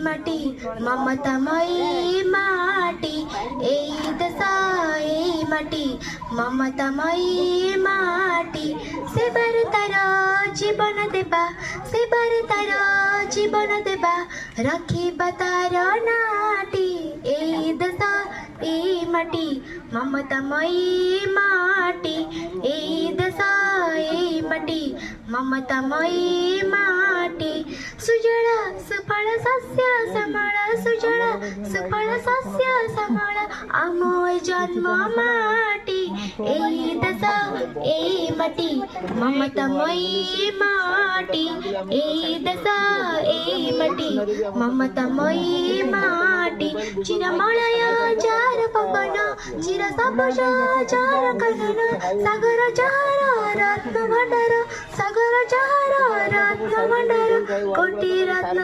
মাটি মমতাময়ী মাটি এই দশা এই মাটি মমতাময়ী মাটি সেবার তার জীবন দেবা সেবার তার জীবন দেবা রাখিবা তার নাটি এই দশা এই মাটি মমতাময়ী মাটি এই দশা এই মাটি মমতাময়ী মাটি সুজಳ সুফଳ শস্য শ্যামଳ সুজଳ সুফଳ শস্য শ্যামଳ আময় জন্ম মাটি এই দশা এই মাটি মমতাময়ী মাটি এই দশা এই মাটি মমতাময়ী মাটি চিরমলয় যার পবন চির সবুজ যার কানন সাগর যার রত্ন ভଣ୍ଡাର সাগর যার রত্ন ভণ্ডার কোটি রত্ন